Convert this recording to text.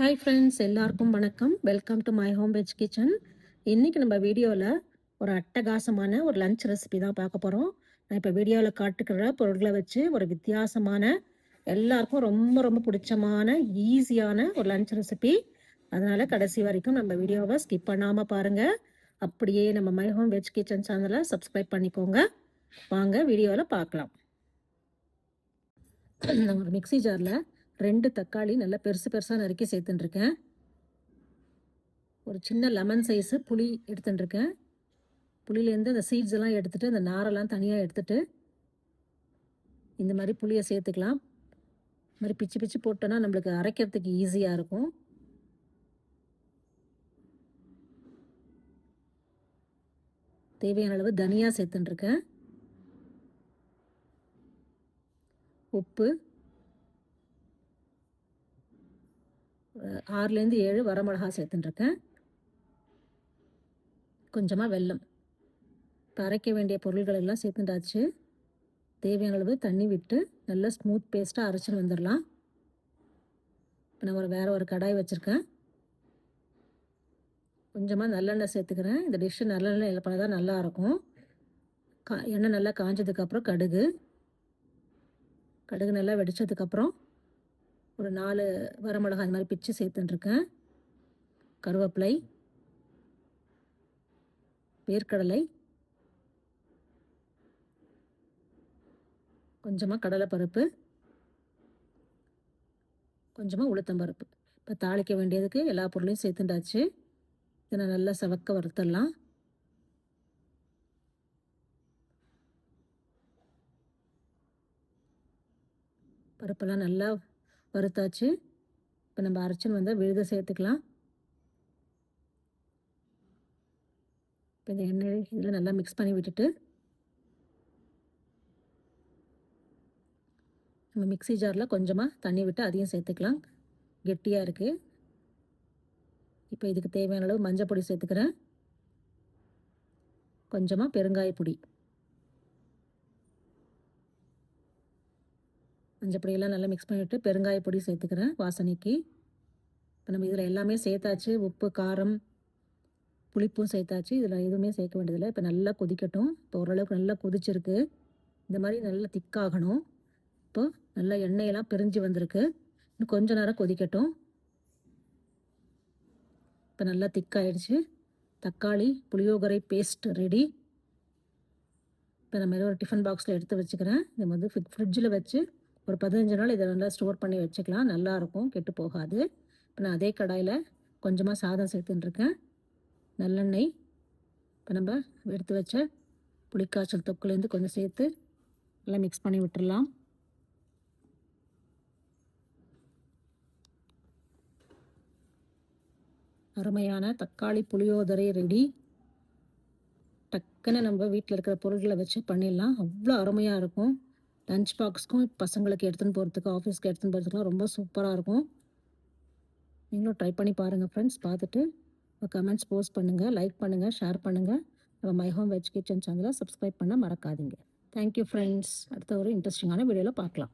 Hi friends, எல்லாருக்கும் வணக்கம். Welcome to my home veg kitchen. இன்றைக்கி நம்ம வீடியோவில் ஒரு அட்டகாசமான ஒரு லஞ்ச் ரெசிபி தான் பார்க்க போகிறோம். நான் இப்போ வீடியோவில் காட்டுக்கிற பொருட்களை வச்சு ஒரு வித்தியாசமான, எல்லாருக்கும் ரொம்ப ரொம்ப பிடிச்சமான ஈஸியான ஒரு லஞ்ச் ரெசிபி. அதனால் கடைசி வரைக்கும் நம்ம வீடியோவை ஸ்கிப் பண்ணாமல் பாருங்கள். அப்படியே நம்ம மை ஹோம் வெஜ் கிச்சன் சேனலை சப்ஸ்கிரைப் பண்ணிக்கோங்க. வாங்க வீடியோவில் பார்க்கலாம். நான் ஒரு மிக்ஸி ஜாரில் 2 தக்காளி நல்லா பெருசு பெருசாக நறுக்கி சேர்த்துட்டுருக்கேன். ஒரு சின்ன லெமன் சைஸு புளி எடுத்துட்டுருக்கேன். புளியிலேருந்து அந்த சீட்ஸ் எல்லாம் எடுத்துகிட்டு அந்த நாரெல்லாம் தனியாக எடுத்துகிட்டு இந்த மாதிரி புளியை சேர்த்துக்கலாம். இந்த மாதிரி பிச்சு பிச்சு போட்டோன்னா நம்மளுக்கு அரைக்கிறதுக்கு ஈஸியாக இருக்கும். தேவையான அளவு தனியாக சேர்த்துட்டுருக்கேன். உப்பு, 6லேருந்து 7 வரமிளகா சேர்த்துட்டுருக்கேன். கொஞ்சமாக வெல்லம். இப்போ அரைக்க வேண்டிய பொருள்கள் எல்லாம் சேர்த்துட்டாச்சு. தேவையான அளவு தண்ணி விட்டு நல்லா ஸ்மூத் பேஸ்ட்டாக அரைச்சின்னு வந்துடலாம். இப்போ நான் வேறு ஒரு கடாய் வச்சுருக்கேன். கொஞ்சமாக நல்லெண்ணெய் சேர்த்துக்கிறேன். இந்த டிஷ்ஷு நல்லெண்ணெய் பண்ண தான் நல்லாயிருக்கும். எண்ணெய் நல்லா காஞ்சதுக்கப்புறம் கடுகு நல்லா வெடித்ததுக்கப்புறம் ஒரு 4 வரமிளகாய் அந்த மாதிரி பிச்சு சேர்த்துட்டுருக்கேன். கருவேப்பிலை, வேர்க்கடலை, கொஞ்சமாக கடலைப்பருப்பு, கொஞ்சமாக உளுத்தம்பருப்பு. இப்போ தாளிக்க வேண்டியதுக்கு எல்லா பொருளையும் சேர்த்துட்டாச்சு. இதை நல்லா செவக்க வறுத்துடலாம். பருப்பெல்லாம் நல்லா வறுத்தாச்சு. இப்போ நம்ம அரைச்சின்னு வந்தால் விழுத சேர்த்துக்கலாம். இப்போ இந்த எண்ணெய் இதில் நல்லா மிக்ஸ் பண்ணி விட்டுட்டு நம்ம மிக்ஸி ஜாரில் கொஞ்சமாக தண்ணி விட்டு அதையும் சேர்த்துக்கலாம். கெட்டியாக இருக்குது. இப்போ இதுக்கு தேவையான அளவு மஞ்சள் பொடி சேர்த்துக்கிறேன். கொஞ்சமாக பெருங்காய பொடி. மஞ்சள் பொடியெல்லாம் நல்லா மிக்ஸ் பண்ணிவிட்டு பெருங்காய பொடி சேர்த்துக்கிறேன் வாசனைக்கு. இப்போ நம்ம இதில் எல்லாமே சேர்த்தாச்சு. உப்பு, காரம், புளிப்பும் சேர்த்தாச்சு. இதில் எதுவுமே சேர்க்க வேண்டியதில்லை. இப்போ நல்லா கொதிக்கட்டும். இப்போ ஓரளவுக்கு நல்லா கொதிச்சிருக்கு. இந்த மாதிரி நல்லா திக்காகணும். இப்போ நல்லா எண்ணெயெல்லாம் பிரிஞ்சு வந்திருக்கு. இன்னும் கொஞ்ச நேரம் கொதிக்கட்டும். இப்போ நல்லா திக்காயிடுச்சு. தக்காளி புளியோகரை பேஸ்ட் ரெடி. இப்போ நம்ம ஒரு டிஃபன் பாக்ஸில் எடுத்து வச்சுக்கிறேன். இது வந்து ஃப்ரிட்ஜில் வச்சு ஒரு 15 நாள் இதை நல்லா ஸ்டோர் பண்ணி வச்சுக்கலாம். நல்லாயிருக்கும், கெட்டு போகாது. இப்போ நான் அதே கடாயில் கொஞ்சமாக சாதம் சேர்த்துட்டுருக்கேன். நல்லெண்ணெய். இப்போ நம்ம எடுத்து வச்ச புளிக்காய்ச்சல் தொக்குலேருந்து கொஞ்சம் சேர்த்து நல்லா மிக்ஸ் பண்ணி விட்டுடலாம். அருமையான தக்காளி புளியோதரை ரெடி. டக்குன்னு நம்ம வீட்டில் இருக்கிற பொருட்களை வச்சு பண்ணிடலாம். அவ்வளோ அருமையாக இருக்கும். லஞ்ச் பாக்ஸ்க்கும் பசங்களுக்கு எடுத்துன்னு போகிறதுக்கு, ஆஃபீஸ்க்கு எடுத்துன்னு போகிறதுக்குலாம் ரொம்ப சூப்பராக இருக்கும். நீங்களும் ட்ரை பண்ணி பாருங்கள் ஃப்ரெண்ட்ஸ். பார்த்துட்டு கமெண்ட்ஸ் போஸ்ட் பண்ணுங்கள், லைக் பண்ணுங்கள், ஷேர் பண்ணுங்கள். நம்ம மை ஹோம் வெஜ் கிச்சன் சேனலை சப்ஸ்கிரைப் பண்ண மறக்காதீங்க. Thank you friends. அடுத்த ஒரு இன்ட்ரெஸ்டிங்கான வீடியோவில் பார்க்கலாம்.